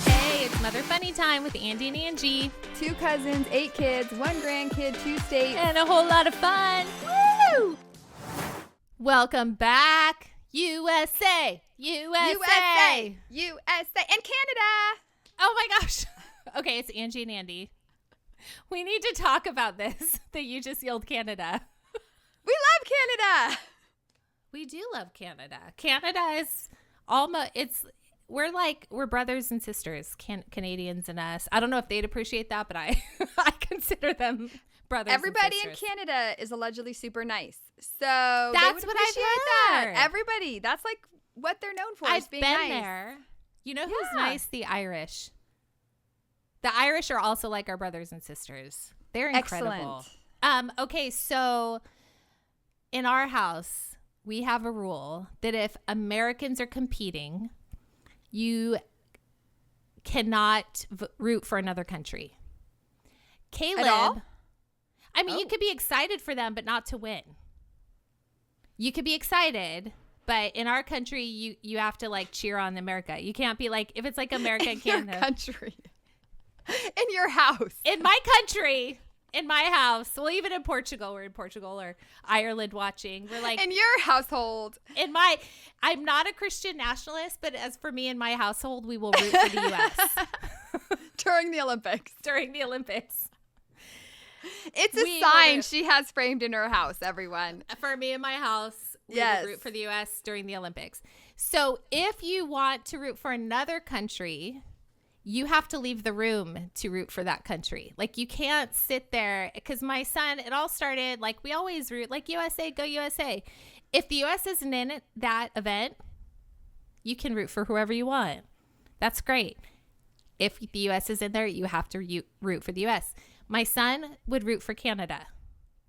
Hey, it's Mother Funny Time with Andie and Angie. 2 cousins, 8 kids, 1 grandkid, 2 states. And a whole lot of fun. Woo! Welcome back, USA, USA. USA, and Canada. Oh my gosh. Okay, it's Angie and Andy. We need to talk about this, that you just yelled Canada. We love Canada. We do love Canada. Canada is almost, we're brothers and sisters, Canadians and us. I don't know if they'd appreciate that, but I consider them brothers Everybody and in sisters. Canada is allegedly super nice. So That's they would what appreciate I've heard. that. Everybody. That's like what they're known for, is I've being been nice. there. You know who's Yeah. nice? The Irish. The Irish are also like our brothers and sisters. They're incredible. Excellent. Okay, so in our house, we have a rule that if Americans are competing, you cannot root for another country. Caleb, At all? I mean, you could be excited for them, but not to win. You could be excited, but in our country, you have to like cheer on America. You can't be like, if it's like America and Canada. Your country. In your house. In my country, in my house, well, even in Portugal, we're in Portugal or Ireland watching. We're like, In your household. I'm not a Christian nationalist, but as for me in my household, we will root for the U.S. During the Olympics. during the Olympics. It's a sign she has framed in her house, everyone. For me in my house, we Yes. will root for the U.S. during the Olympics. So if you want to root for another country, you have to leave the room to root for that country. Like, you can't sit there, because my son, it all started, like, we always root, like, USA, go USA. If the U.S. isn't in that event, you can root for whoever you want. That's great. If the U.S. is in there, you have to root for the U.S. My son would root for Canada,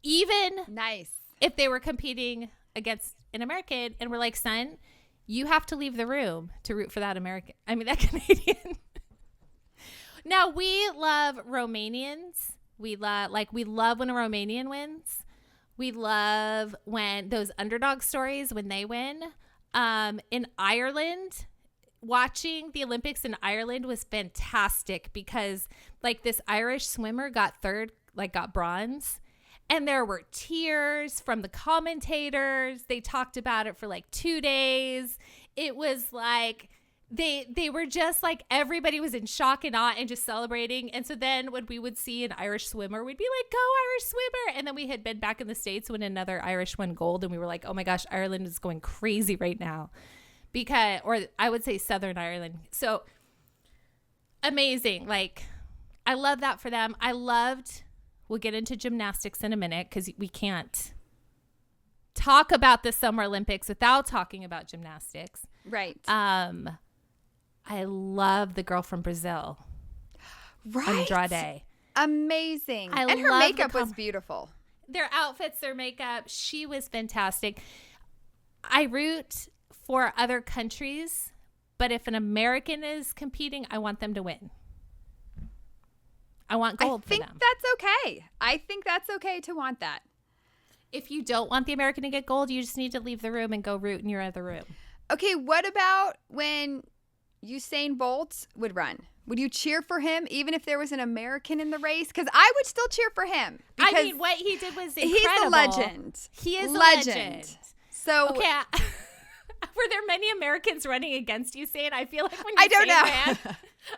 even Nice. if they were competing against an American, and we're like, son, you have to leave the room to root for that that Canadian. Now, we love Romanians. We love when a Romanian wins. We love when those underdog stories, when they win. In Ireland, watching the Olympics in Ireland was fantastic, because like this Irish swimmer got bronze, and there were tears from the commentators. They talked about it for like 2 days. It was like they were just like, everybody was in shock and awe and just celebrating. And so then when we would see an Irish swimmer, we'd be like, go Irish swimmer. And then we had been back in the States when another Irish won gold, and we were like, oh my gosh, Ireland is going crazy right now. Or I would say Southern Ireland. So amazing. Like, I love that for them. We'll get into gymnastics in a minute, because we can't talk about the Summer Olympics without talking about gymnastics. Right. I love the girl from Brazil. Right. Andrade. Amazing. And her love makeup was beautiful. Their outfits, their makeup. She was fantastic. I root for other countries, but if an American is competing, I want them to win. I want gold for them. I think that's okay. I think that's okay to want that. If you don't want the American to get gold, you just need to leave the room and go root in your other room. Okay, what about when Usain Bolt would run? Would you cheer for him even if there was an American in the race? Because I would still cheer for him. I mean, what he did was incredible. He's a legend. He is a legend. So, okay, were there many Americans running against Usain? I feel like when I don't know. ran,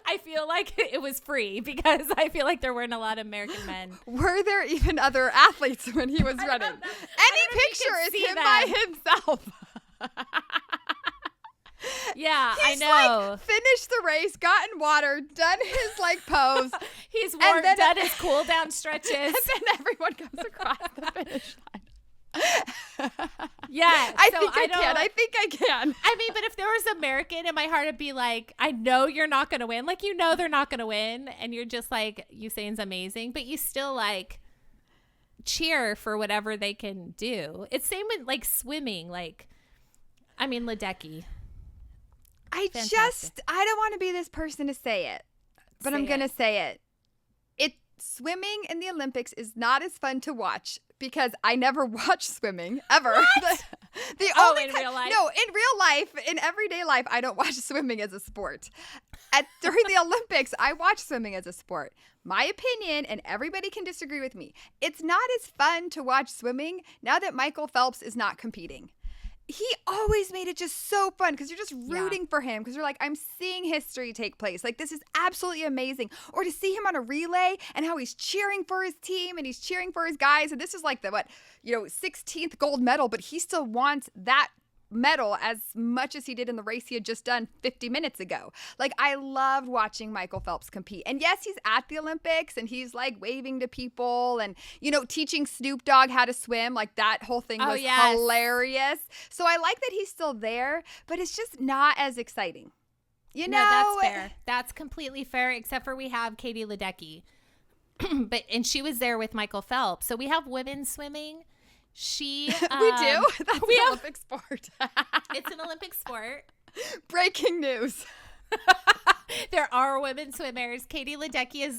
I feel like it was free, because I feel like there weren't a lot of American men. Were there even other athletes when he was running? Any picture is him by himself. Yeah, He's I know. Like, finished the race, gotten water, done his like pose. He's done his cool down stretches. And then everyone comes across the finish line. Yeah, I think I can. I mean, but if there was American in my heart, it'd be like, I know you're not going to win. Like, you know they're not going to win. And you're just like, Usain's amazing. But you still like cheer for whatever they can do. It's same with like swimming. Like, I mean, Ledecky. I don't want to be this person to say it, but I'm going to say it. Swimming in the Olympics is not as fun to watch, because I never watch swimming ever. What? In real life? No, in real life, in everyday life, I don't watch swimming as a sport. During the Olympics, I watch swimming as a sport. My opinion, and everybody can disagree with me, it's not as fun to watch swimming now that Michael Phelps is not competing. He always made it just so fun because you're just rooting for him because you're like, I'm seeing history take place. Like, this is absolutely amazing. Or to see him on a relay and how he's cheering for his team and he's cheering for his guys. And this is like the 16th gold medal, but he still wants that medal as much as he did in the race he had just done 50 minutes ago. Like, I loved watching Michael Phelps compete. And yes, he's at the Olympics and he's like waving to people and, teaching Snoop Dogg how to swim. Like, that whole thing was hilarious. So I like that he's still there, but it's just not as exciting. No, that's fair. That's completely fair, except for we have Katie Ledecky. And she was there with Michael Phelps. So we have women swimming. We do? That's an Olympic sport. It's an Olympic sport. Breaking news. There are women swimmers. Katie Ledecky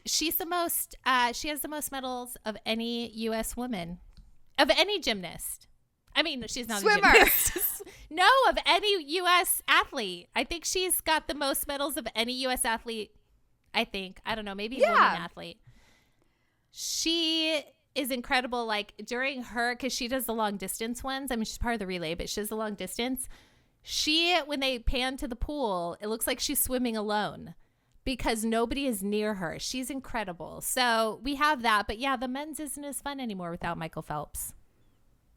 she's the most, she has the most medals of any U.S. woman, of any gymnast. I mean, she's not swimmer. A gymnast. No, of any U.S. athlete. I think she's got the most medals of any U.S. athlete. I don't know, maybe woman athlete. She is incredible. Like, during her, because she does the long distance ones. I mean, she's part of the relay, but she does the long distance. When they pan to the pool, it looks like she's swimming alone because nobody is near her. She's incredible. So we have that. But yeah, the men's isn't as fun anymore without Michael Phelps.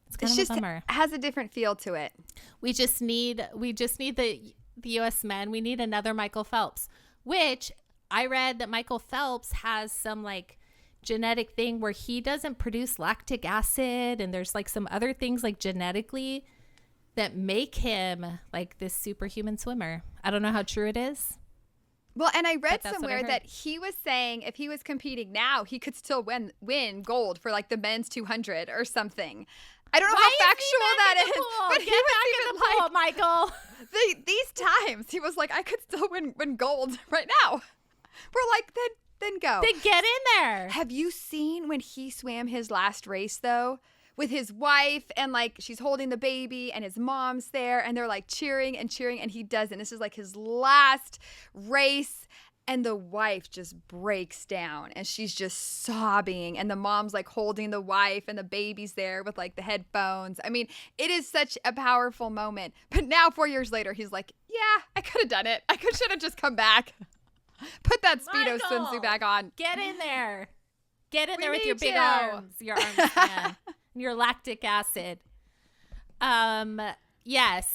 It's kind of a bummer. Has a different feel to it. We just need the U.S. men. We need another Michael Phelps, which I read that Michael Phelps has some like genetic thing where he doesn't produce lactic acid, and there's like some other things like genetically that make him like this superhuman swimmer. I don't know how true it is. Well, and I read somewhere that he was saying if he was competing now, he could still win gold for like the men's 200 or something. I don't know how factual that is, but Get back in the pool, Michael. These times he was like, I could still win gold right now. We're like, then go. Then get in there. Have you seen when he swam his last race though, with his wife and like she's holding the baby and his mom's there and they're like cheering and he doesn't. This is like his last race. And the wife just breaks down and she's just sobbing. And the mom's like holding the wife and the baby's there with like the headphones. I mean, it is such a powerful moment. But now 4 years later, he's like, yeah, I could have done it. I should have just come back. Put that Speedo swimsuit back on. Get in there. Get in there with your big arms. Your arms, man. And your lactic acid.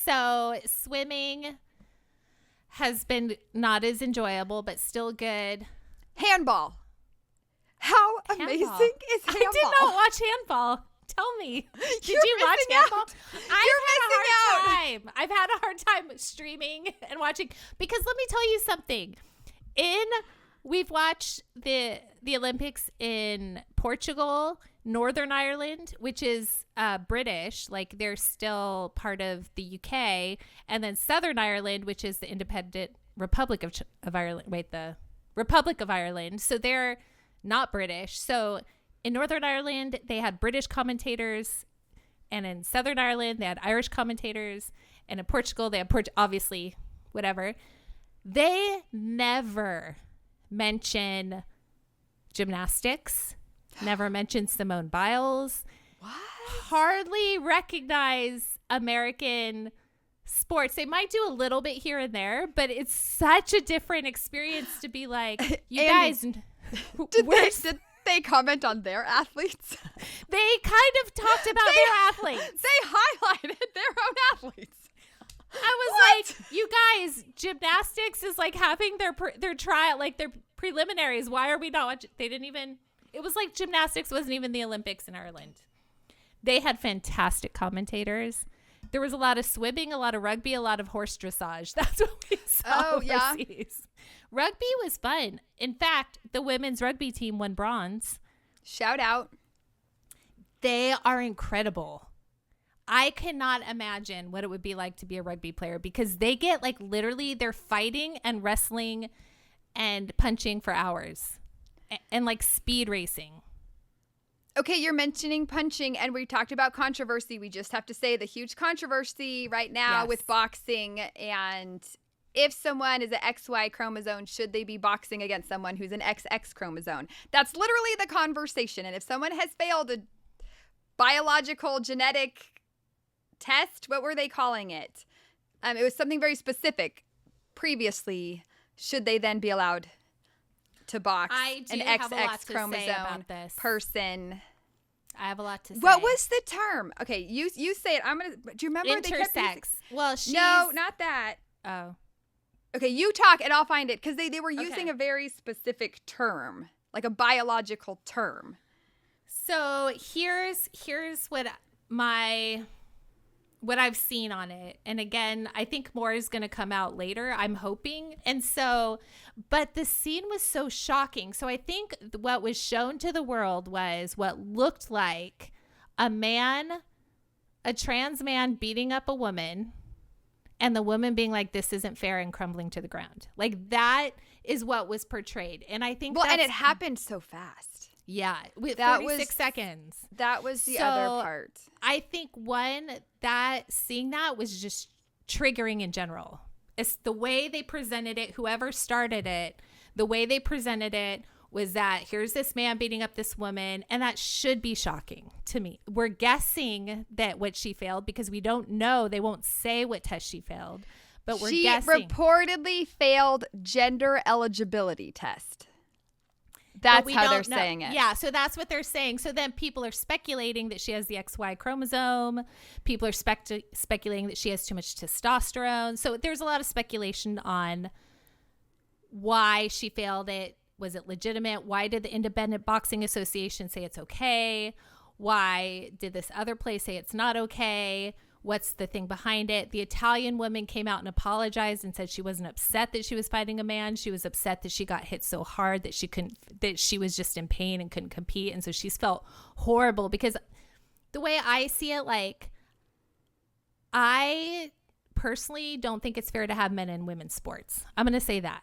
So swimming has been not as enjoyable, but still good. Handball. How amazing is handball? I did not watch handball. Tell me. Did you watch handball? I've had a hard time streaming and watching because let me tell you something. We've watched the Olympics in Portugal, Northern Ireland, which is British, like they're still part of the UK, and then Southern Ireland, which is the independent Republic of Ireland. The Republic of Ireland. So they're not British. So in Northern Ireland, they had British commentators, and in Southern Ireland, they had Irish commentators, and in Portugal, they had obviously whatever. They never mention gymnastics, never mention Simone Biles. What? Hardly recognize American sports. They might do a little bit here and there, but it's such a different experience to be like, you guys. Did they comment on their athletes? They kind of talked about their athletes. They highlighted their own athletes. I was like, you guys, gymnastics is like having their trial, like their preliminaries. Why are we not watching? They didn't even, it was like gymnastics wasn't even the Olympics in Ireland. They had fantastic commentators. There was a lot of swimming, a lot of rugby, a lot of horse dressage. That's what we saw overseas. Rugby was fun. In fact, the women's rugby team won bronze. Shout out. They are incredible. I cannot imagine what it would be like to be a rugby player because they get like literally they're fighting and wrestling and punching for hours and like speed racing. Okay, you're mentioning punching, and we talked about controversy. We just have to say the huge controversy right now with boxing, and if someone is an XY chromosome, should they be boxing against someone who's an XX chromosome? That's literally the conversation. And if someone has failed a biological genetic test, what were they calling it? It was something very specific previously. Should they then be allowed to box an XX chromosome person? I have a lot to say. What was the term? Okay, you say it. Do you remember? Intersex. No, not that. Oh. Okay, you talk and I'll find it because they were using a very specific term, like a biological term. So here's what I've seen on it. And again, I think more is going to come out later, I'm hoping. And so, but the scene was so shocking. So I think what was shown to the world was what looked like a trans man beating up a woman, and the woman being like, this isn't fair, and crumbling to the ground. Like, that is what was portrayed. And I think and it happened so fast. Yeah, with 46 seconds. That was the other part. I think seeing that was just triggering in general. It's the way they presented it. Whoever started it, the way they presented it was that here's this man beating up this woman, and that should be shocking to me. We're guessing that what she failed because we don't know. They won't say what test she failed, but we're guessing. She reportedly failed gender eligibility test. That's how they're saying it. Yeah, so that's what they're saying. So then people are speculating that she has the XY chromosome. People are speculating that she has too much testosterone. So there's a lot of speculation on why she failed it. Was it legitimate? Why did the Independent Boxing Association say it's okay? Why did this other place say it's not okay? What's the thing behind it? The Italian woman came out and apologized and said she wasn't upset that she was fighting a man. She was upset that she got hit so hard that she was just in pain and couldn't compete. And so she's felt horrible because the way I see it, like, I personally don't think it's fair to have men in women's sports. I'm going to say that.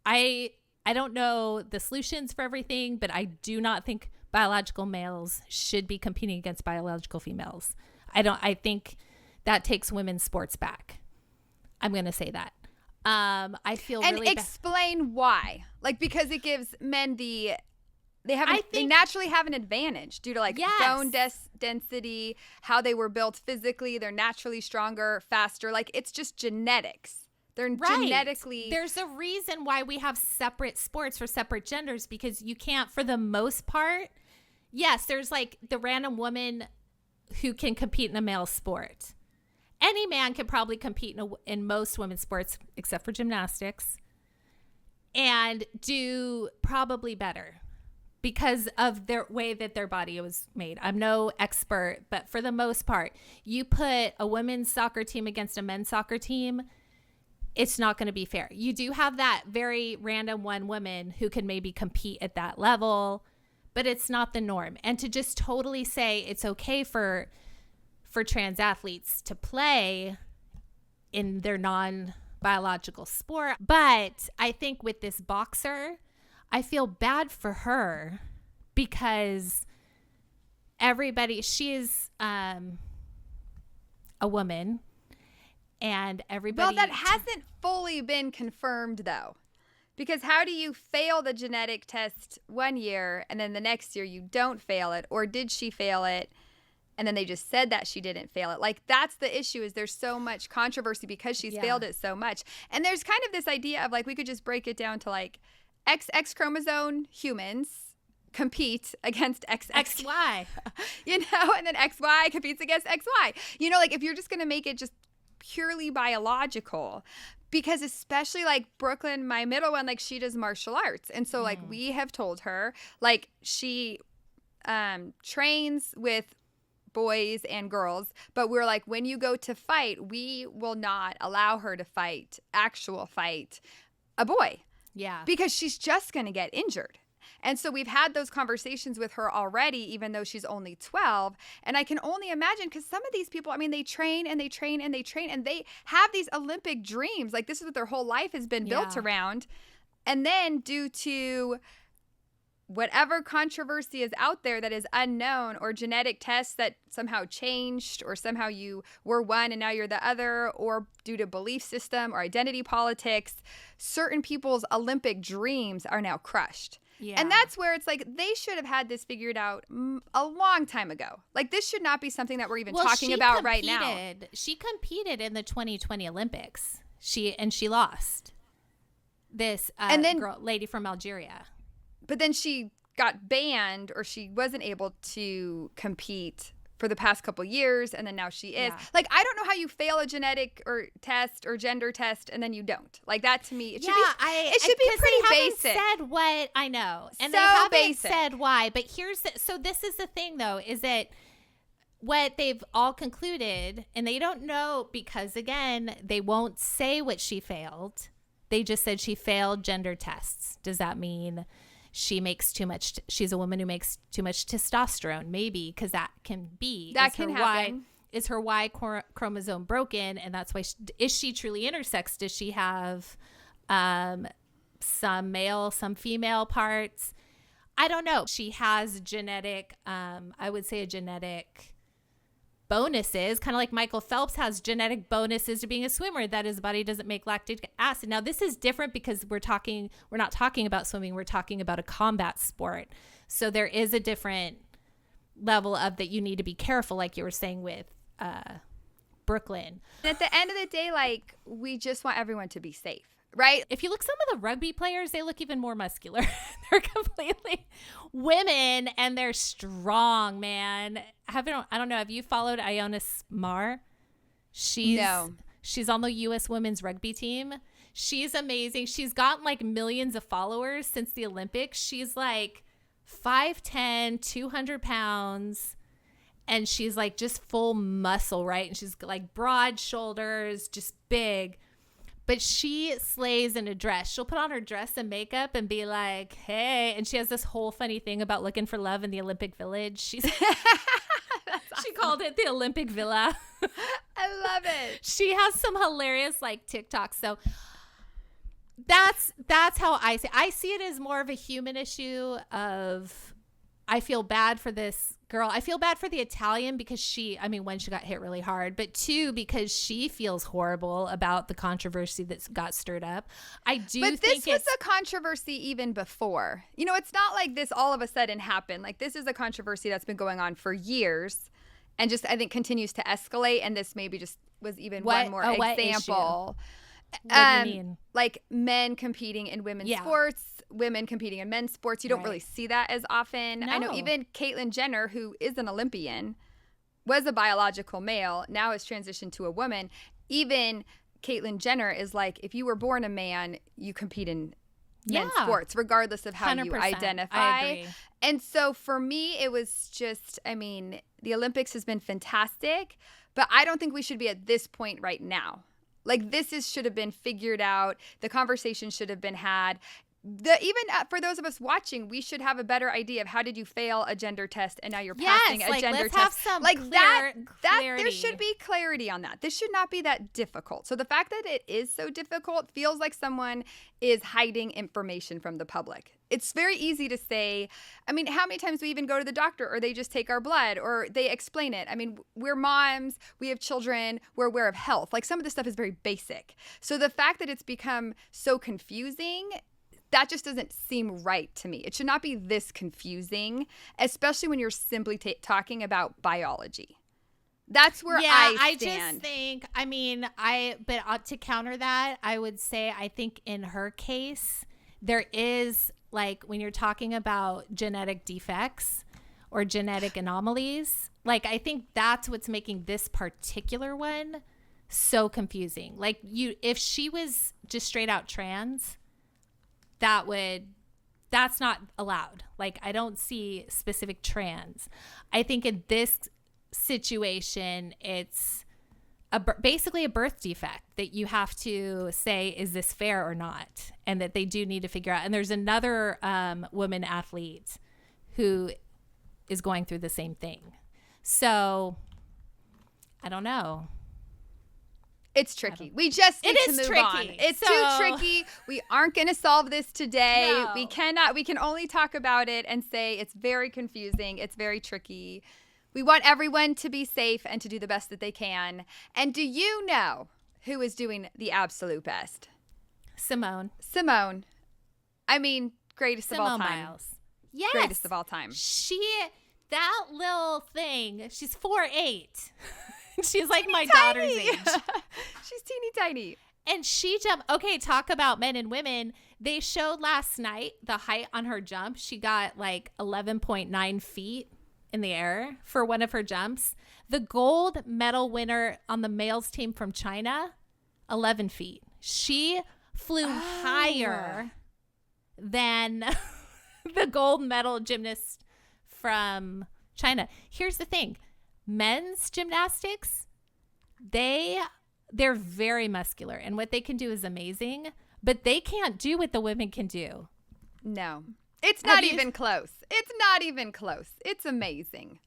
I don't know the solutions for everything, but I do not think biological males should be competing against biological females. I think that takes women's sports back. I'm going to say that. I feel really explain why. Like, because it gives men they naturally have an advantage due to bone density, how they were built physically. They're naturally stronger, faster. Like, it's just genetics. They're genetically. There's a reason why we have separate sports for separate genders, because you can't, for the most part. Yes, there's like the random woman who can compete in a male sport. Any man can probably compete in most women's sports, except for gymnastics, and do probably better because of their way that their body was made. I'm no expert, but for the most part, you put a women's soccer team against a men's soccer team, it's not going to be fair. You do have that very random one woman who can maybe compete at that level, but it's not the norm. And to just totally say it's okay for trans athletes to play in their non-biological sport. But I think with this boxer, I feel bad for her because she is a woman, and everybody. Well, that hasn't fully been confirmed, though. Because how do you fail the genetic test one year and then the next year you don't fail it? Or did she fail it and then they just said that she didn't fail it? Like, that's the issue, is there's so much controversy because she's failed it so much. And there's kind of this idea of, like, we could just break it down to, like, XX chromosome humans compete against XY. And then XY competes against XY. Like, if you're just going to make it just purely biological, because especially like Brooklyn, my middle one, like, she does martial arts, and so like we have told her, like, she trains with boys and girls, but we're like, when you go to fight, we will not allow her to fight a boy, because she's just gonna get injured. And so we've had those conversations with her already, even though she's only 12. And I can only imagine, because some of these people, I mean, they train and they train and they train and they have these Olympic dreams. Like, this is what their whole life has been built around. And then due to whatever controversy is out there that is unknown, or genetic tests that somehow changed, or somehow you were one and now you're the other, or due to belief system or identity politics, certain people's Olympic dreams are now crushed. Yeah. And that's where it's like they should have had this figured out a long time ago. Like, this should not be something that we're even talking about right now. She competed in the 2020 Olympics. She lost. This lady from Algeria. But then she got banned, or she wasn't able to compete for the past couple years, and then now she is. Yeah. Like, I don't know how you fail a genetic or test or gender test and then you don't. Like, that to me, it should be pretty basic. They haven't said what I know, and so they haven't said why. But so this is the thing, though, is that what they've all concluded, and they don't know because, again, they won't say what she failed. They just said she failed gender tests. Does that mean she makes too much? She's a woman who makes too much testosterone, maybe, because that can be. That can happen. Is her Y chromosome broken, and that's why? Is she truly intersex? Does she have some male, some female parts? I don't know. She has genetic, I would say a genetic bonuses, kind of like Michael Phelps has genetic bonuses to being a swimmer, that his body doesn't make lactic acid. Now, this is different because we're not talking about swimming, we're talking about a combat sport. So there is a different level of that you need to be careful, like you were saying with Brooklyn. At the end of the day, like, we just want everyone to be safe. Right? If you look some of the rugby players, they look even more muscular. They're completely women, and they're strong, man. I don't know. Have you followed Iona Smar? She's on the U.S. women's rugby team. She's amazing. She's gotten like millions of followers since the Olympics. She's like 5'10", 200 pounds. And she's like just full muscle, right? And she's like broad shoulders, just big. But she slays in a dress. She'll put on her dress and makeup and be like, hey. And she has this whole funny thing about looking for love in the Olympic Village. She called it the Olympic Villa. I love it. She has some hilarious like TikToks. So that's how I see it. I see it as more of a human issue of, I feel bad for this girl. I feel bad for the Italian because one, she got hit really hard, but two, because she feels horrible about the controversy that got stirred up. But this was a controversy even before. It's not like this all of a sudden happened. Like, this is a controversy that's been going on for years and just, I think, continues to escalate. And this maybe just was even one more example. What do you mean? Like men competing in women's sports, women competing in men's sports. You don't really see that as often. No. I know even Caitlyn Jenner, who is an Olympian, was a biological male, now has transitioned to a woman. Even Caitlyn Jenner is like, if you were born a man, you compete in men's sports, regardless of how 100%. You identify. I agree. And so for me, it was just, the Olympics has been fantastic, but I don't think we should be at this point right now. Like, should have been figured out. The conversation should have been had. Even for those of us watching, we should have a better idea of how did you fail a gender test and now you're passing a gender let's test. Have some clarity. There should be clarity on that. This should not be that difficult. So the fact that it is so difficult feels like someone is hiding information from the public. It's very easy to say, how many times we even go to the doctor, or they just take our blood, or they explain it. We're moms, we have children, we're aware of health. Like, some of this stuff is very basic. So the fact that it's become so confusing, that just doesn't seem right to me. It should not be this confusing, especially when you're simply talking about biology. That's where I stand. Just think, to counter that, I would say, I think in her case, there is, like, when you're talking about genetic defects or genetic anomalies, like, I think that's what's making this particular one so confusing. Like, if she was just straight out trans, that's not allowed. Like, I don't see specific trans. I think in this situation, it's basically a birth defect that you have to say, is this fair or not? And that they do need to figure out. And there's another woman athlete who is going through the same thing. So I don't know. It's tricky. We just need to move on. It's too tricky. We aren't going to solve this today. No. We cannot. We can only talk about it and say it's very confusing. It's very tricky. We want everyone to be safe and to do the best that they can. And do you know who is doing the absolute best? Simone. I mean, greatest of all time. Biles. Yes. Greatest of all time. That little thing, she's 4'8". She's like my daughter's age. She's teeny tiny. And she jumped. Okay, talk about men and women. They showed last night the height on her jump. She got like 11.9 feet in the air for one of her jumps. The gold medal winner on the males team from China, 11 feet. She flew higher than the gold medal gymnast from China. Here's the thing. Men's gymnastics, they're very muscular, and what they can do is amazing, but they can't do what the women can do. No. It's not even close. It's not even close. It's amazing.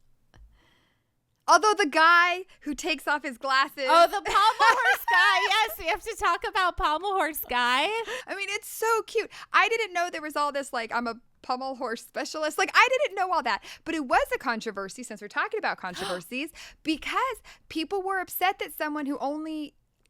Although the guy who takes off his glasses. Oh, the pommel horse guy. Yes, we have to talk about pommel horse guy. I mean, it's so cute. I didn't know there was all this, like, I'm a pommel horse specialist. Like, I didn't know all that. But it was a controversy, since we're talking about controversies, because people were upset that someone who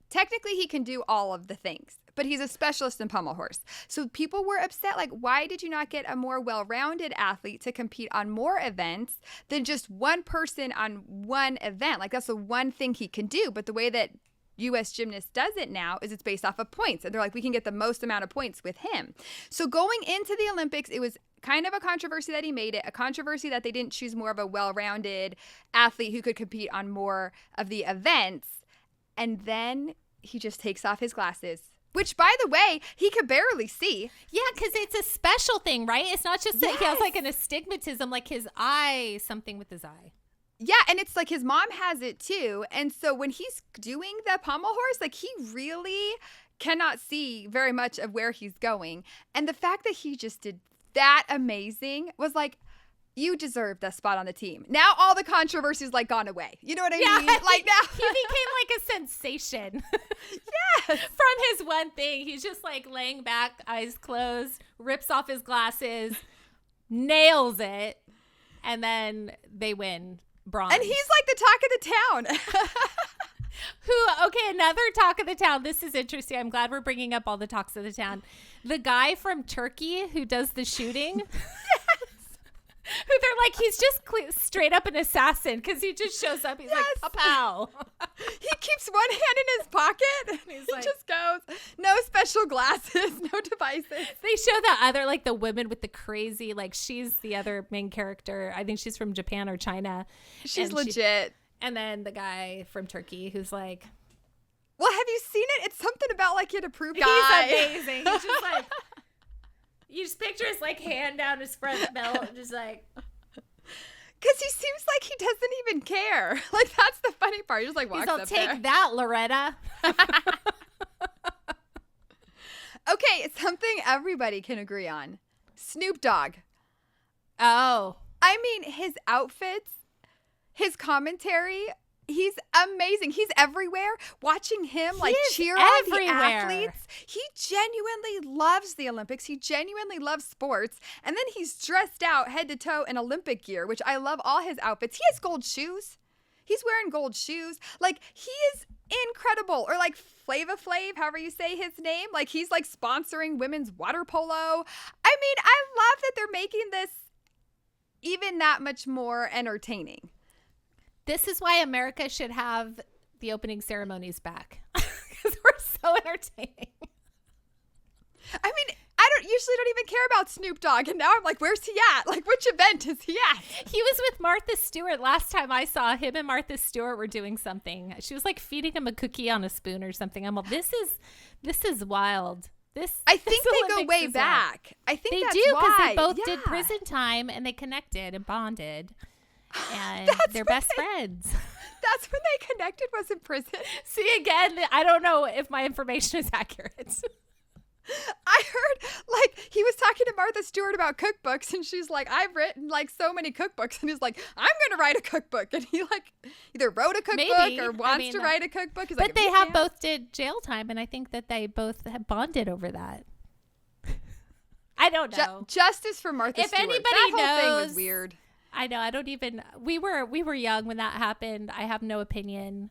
technically he can do all of the things, but he's a specialist in pommel horse. So people were upset, like, why did you not get a more well-rounded athlete to compete on more events than just one person on one event? Like, that's the one thing he can do. But the way that U.S. Gymnast does it now is it's based off of points. And they're like, we can get the most amount of points with him. So going into the Olympics, it was kind of a controversy that he made it, a controversy that they didn't choose more of a well-rounded athlete who could compete on more of the events. And then he just takes off his glasses, which, by the way, he could barely see. Yeah, because it's a special thing, right? It's not just that he has like an astigmatism, like his eye, something with his eye. Yeah, and it's like his mom has it too. And so when he's doing the pommel horse, like, he really cannot see very much of where he's going. And the fact that he just did that amazing was like, you deserve the spot on the team. Now all the controversies like gone away. You know what I mean? Like, now he became like a sensation. Yes. From his one thing. He's just like laying back, eyes closed, rips off his glasses, nails it, and then they win bronze. And he's like the talk of the town. Okay, another talk of the town. This is interesting. I'm glad we're bringing up all the talks of the town. The guy from Turkey who does the shooting. Who they're like, he's just straight up an assassin because he just shows up. He's like, pow. He keeps one hand in his pocket. And he just goes, no special glasses, no devices. They show the other, like the woman with the crazy, like she's the other main character. I think she's from Japan or China. She's legit. And then the guy from Turkey who's like, well, have you seen it? It's something about like an approved guy. He's amazing. He's just like, you just picture his like hand down his front belt and just like. Because he seems like he doesn't even care. Like, that's the funny part. He just like walks up there. Take that, Loretta. Okay, it's something everybody can agree on. Snoop Dogg. Oh. I mean, his outfits, his commentary, he's amazing. He's everywhere. Watching him like cheer on the athletes. He genuinely loves the Olympics. He genuinely loves sports. And then he's dressed out head to toe in Olympic gear, which I love all his outfits. He has gold shoes. He's wearing gold shoes. Like, he is incredible. Or like Flava Flav, however you say his name. Like, he's like sponsoring women's water polo. I mean, I love that they're making this even that much more entertaining. This is why America should have the opening ceremonies back. Because we're so entertaining. I mean, I usually don't even care about Snoop Dogg. And now I'm like, where's he at? Like, which event is he at? He was with Martha Stewart. Last time I saw him and Martha Stewart were doing something. She was like feeding him a cookie on a spoon or something. I'm like, this is wild. I think they go way back. I think they that's do because why. they both did prison time and they connected and bonded. And they're best friends. That's when they connected, was in prison. See, again, I don't know if my information is accurate. I heard, like, he was talking to Martha Stewart about cookbooks, and she's like, I've written, like, so many cookbooks. And he's like, I'm going to write a cookbook. And he, like, either wrote a cookbook Maybe. or wants to write a cookbook. He's but like, they have both did jail time, and I think that they both have bonded over that. I don't know. Justice for Martha Stewart. Anybody that whole knows, thing was weird. I know. I don't even. We were young when that happened. I have no opinion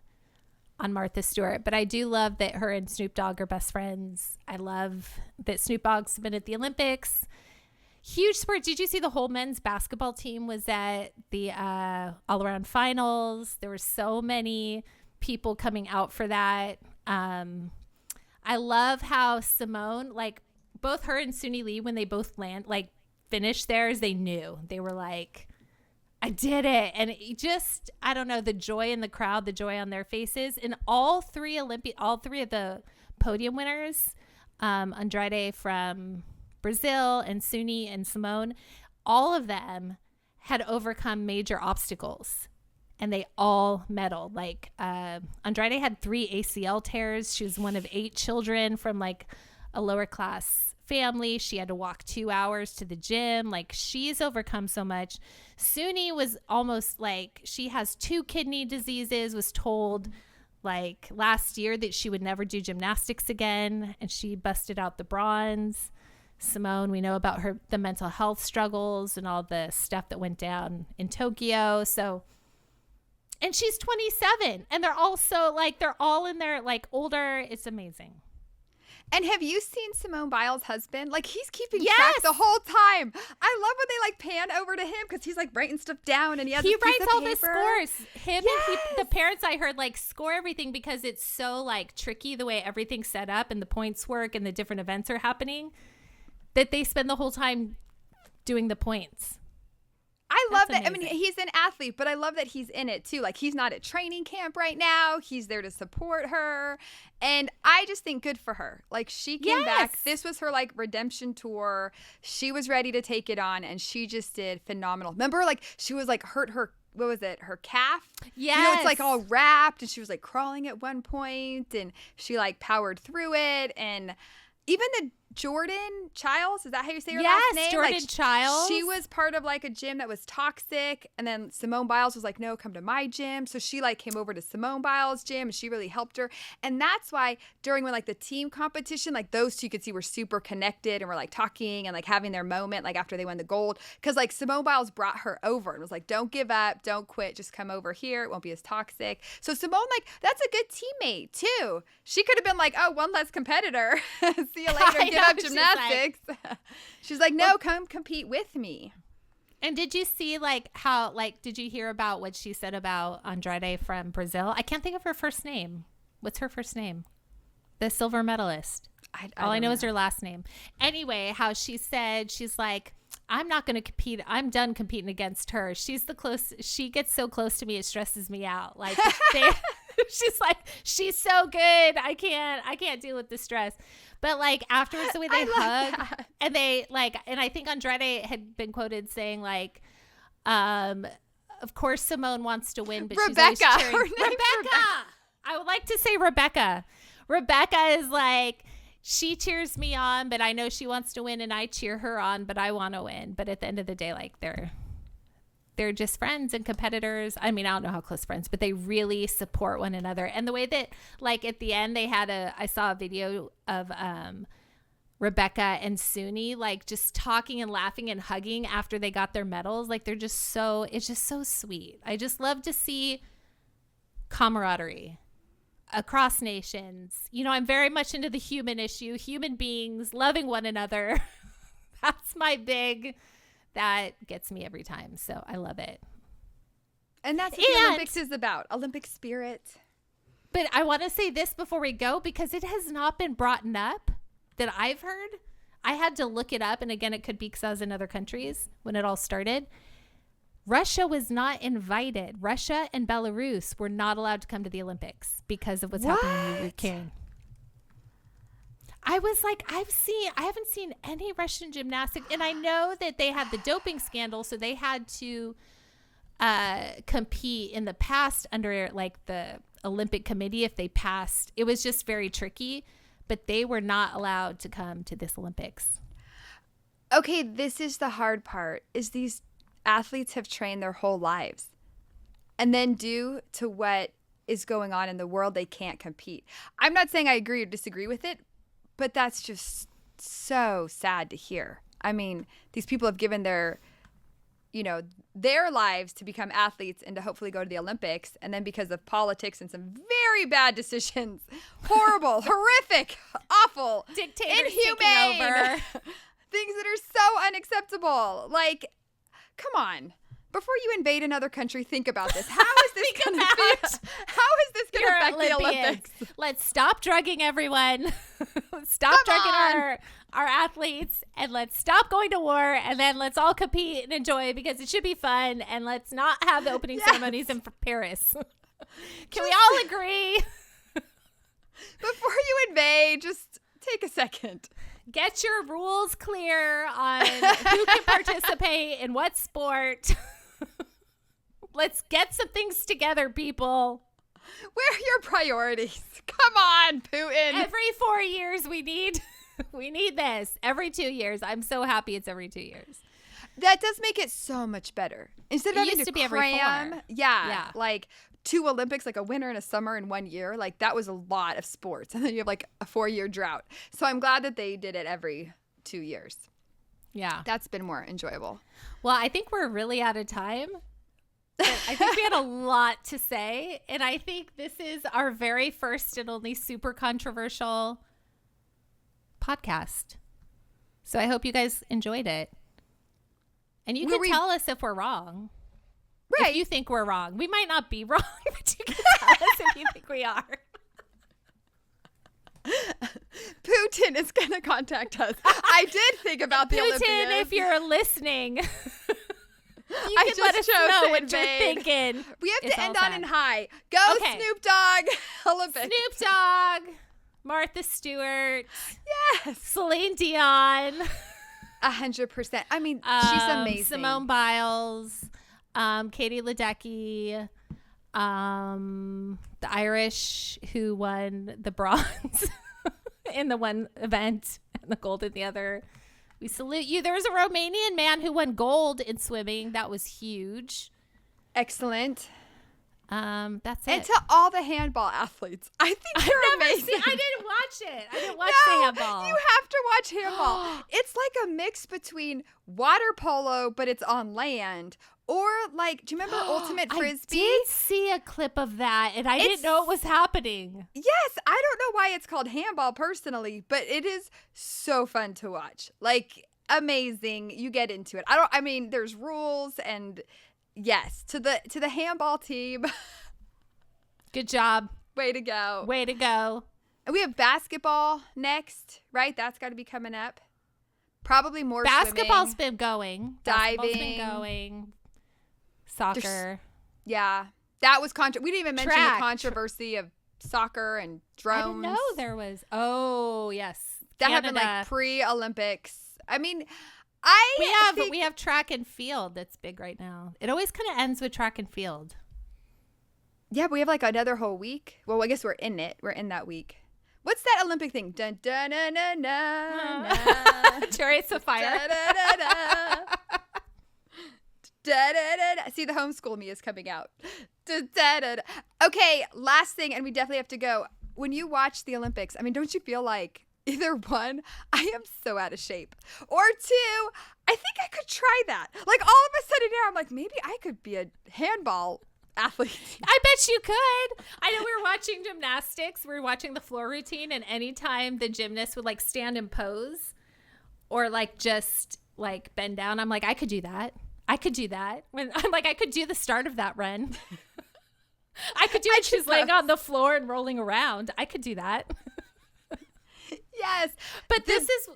on Martha Stewart, but I do love that her and Snoop Dogg are best friends. I love that Snoop Dogg's been at the Olympics. Huge sport. Did you see the whole men's basketball team was at the all-around finals? There were so many people coming out for that. I love how Simone, like both her and Suni Lee, when they both finished theirs, they knew. They were like, I did it. And it just, I don't know, the joy in the crowd, the joy on their faces. And all three of the podium winners, Andrade from Brazil and Suni and Simone, all of them had overcome major obstacles. And they all medaled. Like Andrade had 3 ACL tears. She was one of 8 children from like a lower class family. She had to walk 2 hours to the gym. Like, she's overcome so much. Suni was almost like, she has 2 kidney diseases, was told like last year that she would never do gymnastics again, and she busted out the bronze. Simone, we know about the mental health struggles and all the stuff that went down in Tokyo. So, and she's 27, and they're also like, they're all in their like older. It's amazing. And have you seen Simone Biles' husband? Like, he's keeping Yes! track the whole time. I love when they like pan over to him because he's like writing stuff down, and he writes all the paper. scores. Him Yes! and the parents, I heard, like score everything because it's so like tricky the way everything's set up and the points work and the different events are happening, that they spend the whole time doing the points. I love that. Amazing. I mean, he's an athlete, but I love that he's in it too. Like, he's not at training camp right now. He's there to support her. And I just think good for her. Like, she came back. This was her like redemption tour. She was ready to take it on, and she just did phenomenal. Remember, like, she was like hurt her, what was it? Her calf? Yes. You know, it's like all wrapped, and she was like crawling at one point, and she like powered through it. And even the Jordan Childs, is that how you say her last name? Yes, Jordan Childs. She was part of like a gym that was toxic, and then Simone Biles was like, no, come to my gym. So she like came over to Simone Biles' gym, and she really helped her. And that's why during when like the team competition, like those two you could see were super connected and were like talking and like having their moment like after they won the gold, because like Simone Biles brought her over and was like, don't give up, don't quit, just come over here, it won't be as toxic. So Simone, like, that's a good teammate too. She could have been like, oh, one less competitor. See you later. Give up gymnastics. She's like, no, come compete with me. And did you see like how, like, did you hear about what she said about Andrade from Brazil? I can't think of her first name. What's her first name? The silver medalist. All I know is her last name. Anyway, how she said, she's like, I'm not going to compete. I'm done competing against her. She gets so close to me, it stresses me out. Like, she's like, she's so good. I can't deal with the stress. But like afterwards, the way they hug and they like, and I think Andrade had been quoted saying like, of course Simone wants to win, but Rebecca. she's always cheering. Her name's Rebecca. I would like to say Rebecca. Rebecca is like, she cheers me on, but I know she wants to win, and I cheer her on, but I want to win. But at the end of the day, like they're just friends and competitors. I mean, I don't know how close friends, but they really support one another. And the way that, like, at the end, I saw a video of Rebecca and Suni, like, just talking and laughing and hugging after they got their medals. Like, it's just so sweet. I just love to see camaraderie across nations. You know, I'm very much into the human issue, human beings loving one another. That's my big... That gets me every time. So I love it. And that's what the Olympics is about. Olympic spirit. But I want to say this before we go, because it has not been brought up that I've heard. I had to look it up. And again, it could be because I was in other countries when it all started. Russia was not invited. Russia and Belarus were not allowed to come to the Olympics because of what's happening in Ukraine. I was like, I haven't seen any Russian gymnastics. And I know that they had the doping scandal, so they had to compete in the past under like the Olympic Committee if they passed. It was just very tricky. but they were not allowed to come to this Olympics. Okay, this is the hard part, is these athletes have trained their whole lives. And then due to what is going on in the world, they can't compete. I'm not saying I agree or disagree with it, but that's just so sad to hear. I mean, these people have given their lives to become athletes and to hopefully go to the Olympics. And then because of politics and some very bad decisions, horrible, horrific, awful, Dictators inhumane, taking over. things that are so unacceptable. Like, come on. Before you invade another country, think about this. How is this going to affect the Olympics? Let's stop drugging everyone. Let's stop drugging our athletes, and let's stop going to war, and then let's all compete and enjoy because it should be fun, and let's not have the opening ceremonies in Paris. Can we all agree? Before you invade, just take a second. Get your rules clear on who can participate in what sport. Let's get some things together, people. Where are your priorities? Come on, Putin. Every 4 years we need this. Every 2 years. I'm so happy it's every 2 years. That does make it so much better. Instead of having to be every cram, 4. yeah, like 2 Olympics, like a winter and a summer in 1 year. Like that was a lot of sports. And then you have like a 4-year drought. So I'm glad that they did it every 2 years. Yeah. That's been more enjoyable. Well, I think we're really out of time. But I think we had a lot to say. And I think this is our very first and only super controversial podcast. So I hope you guys enjoyed it. And you can tell us if we're wrong. Right. If you think we're wrong. We might not be wrong, but you can tell us if you think we are. Putin is going to contact us. I did think about the Olympics. Putin, if you're listening, you I can just let us chose know to what invade. you're thinking. We have It's to end all on sad. an high. Go Okay. Snoop Dogg Olympics. Snoop Dogg, Martha Stewart, Yes. Celine Dion, 100%. I mean, she's amazing. Simone Biles, Katie Ledecky, the Irish who won the bronze in the one event and the gold in the other. We salute you. There was a Romanian man who won gold in swimming. That was huge. Excellent. That's it. And to all the handball athletes, I think you're amazing. I didn't watch it. I didn't watch the handball. You have to watch handball. It's like a mix between water polo, but it's on land. Or like, do you remember Ultimate Frisbee? I did see a clip of that, and I didn't know it was happening. Yes, I don't know why it's called handball personally, but it is so fun to watch. Like, amazing. You get into it. I mean, there's rules, and yes, to the handball team. Good job. Way to go. Way to go. And we have basketball next, right? That's got to be coming up. Probably more Basketball's swimming, been going. diving. Basketball's been going. Soccer. Yeah. That was we didn't even mention Track. the controversy of soccer and drones. I didn't know there was. Oh, yes. That happened like pre-Olympics. I mean, we have track and field that's big right now. It always kind of ends with track and field. Yeah, but we have like another whole week. Well, I guess we're in it. We're in that week. What's that Olympic thing? Dun dun dun dun dun. Chariots of Fire. Da, da, da, da. Da, da, da, da. See, the homeschool me is coming out. Da, da, da, da. Okay, last thing, and we definitely have to go. When you watch the Olympics, I mean, don't you feel like either one, I am so out of shape, or two, I think I could try that. Like all of a sudden now, I'm like, maybe I could be a handball athlete. I bet you could. I know we were watching gymnastics. We were watching the floor routine, and anytime the gymnast would like stand and pose or like just like bend down, I'm like, I could do that. I could do that. When I'm like, I could do the start of that run. I could do it. She's laying on the floor and rolling around. I could do that. Yes. But this is,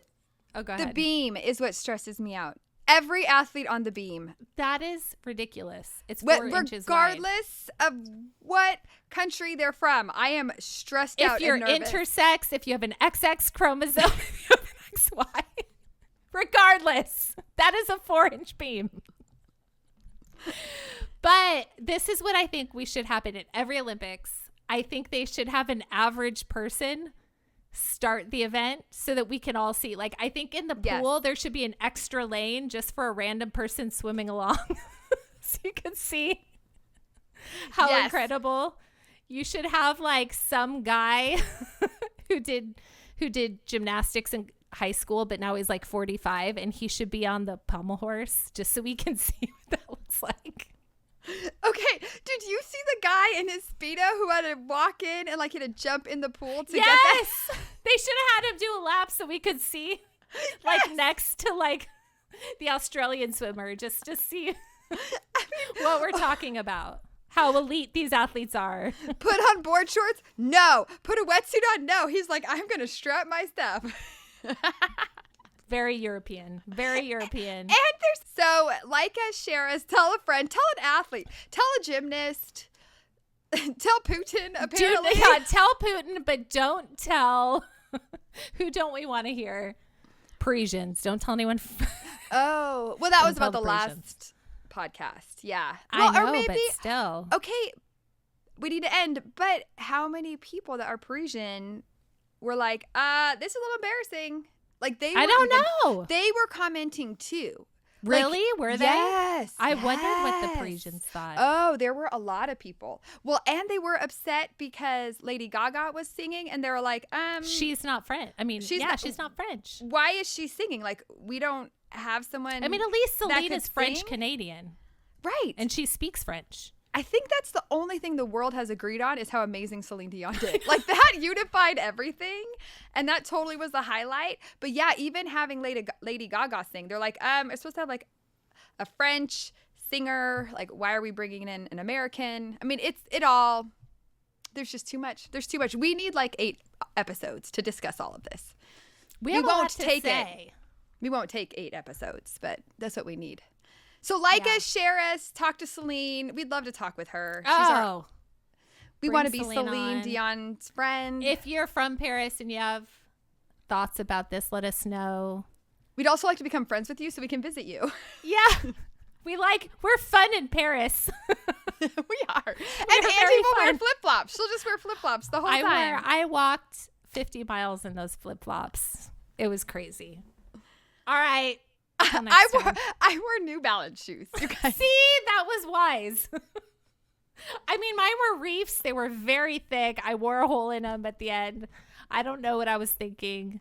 oh, go ahead. The beam is what stresses me out. Every athlete on the beam. That is ridiculous. It's 4 inches wide. Regardless of what country they're from, I am stressed out If you're and nervous. intersex, if you have an XX chromosome, if you have an XY, regardless, that is a 4-inch beam. But this is what I think we should happen at every Olympics. I think they should have an average person start the event so that we can all see. Like, I think in the pool, there should be an extra lane just for a random person swimming along so you can see how incredible. You should have like some guy who did gymnastics in high school, but now he's like 45, and he should be on the pommel horse just so we can see what that looks like. Okay, did you see the guy in his Speedo who had to walk in and like he had to jump in the pool to get that? They should have had him do a lap so we could see like next to like the Australian swimmer, just to see what we're talking about. How elite these athletes are. Put on board shorts? No. Put a wetsuit on? No. He's like, I'm going to strap my stuff. Very European. Very European. And so like us, share us, tell a friend, tell an athlete, tell a gymnast, tell Putin, apparently. Tell Putin, but don't tell, who don't we want to hear? Parisians. Don't tell anyone. Oh, well, that was about the last podcast. Yeah. Well, I know, or maybe, but still. Okay, we need to end, but how many people that are Parisian were like, this is a little embarrassing. Like I don't know. They were commenting too. Really? Like, were they? Yes. I wondered what the Parisians thought. Oh, there were a lot of people. Well, and they were upset because Lady Gaga was singing, and they were like, she's not French. I mean, she's not French. Why is she singing? Like, we don't have someone. I mean, at least Celine is French Canadian. Right. And she speaks French. I think that's the only thing the world has agreed on is how amazing Celine Dion did. Like, that unified everything, and that totally was the highlight. But yeah, even having Lady Gaga sing, they're like, we're supposed to have like a French singer. Like, why are we bringing in an American? I mean, there's just too much. There's too much. We need like 8 episodes to discuss all of this. We won't take it. We won't take 8 episodes, but that's what we need. So like us, share us, talk to Celine. We'd love to talk with her. We want to be Celine Dion's friend. If you're from Paris and you have thoughts about this, let us know. We'd also like to become friends with you so we can visit you. Yeah. We're fun in Paris. We are. And Angie will wear flip-flops. She'll just wear flip-flops the whole time. I walked 50 miles in those flip-flops. It was crazy. All right. I wore New Balance shoes. You guys. See, that was wise. I mean, mine were reefs. They were very thick. I wore a hole in them at the end. I don't know what I was thinking.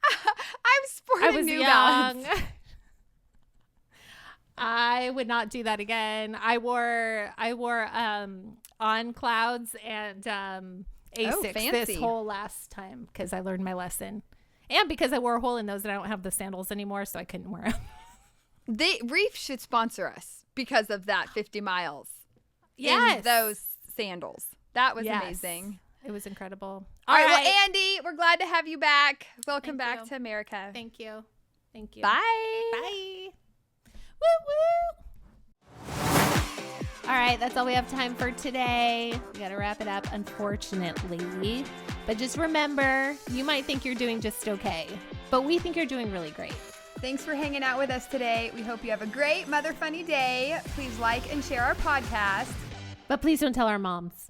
I'm sporting New Balance. I would not do that again. I wore On Clouds and Asics this whole last time because I learned my lesson. And because I wore a hole in those and I don't have the sandals anymore, so I couldn't wear them. Reef should sponsor us because of that 50 miles. Yes. In those sandals. That was amazing. It was incredible. All right. Well, Andie, we're glad to have you back. Welcome back to America. Thank you. Thank you. Bye. Bye. Woo woo. All right, that's all we have time for today. We got to wrap it up, unfortunately. But just remember, you might think you're doing just okay, but we think you're doing really great. Thanks for hanging out with us today. We hope you have a great Mother Funny day. Please like and share our podcast. But please don't tell our moms.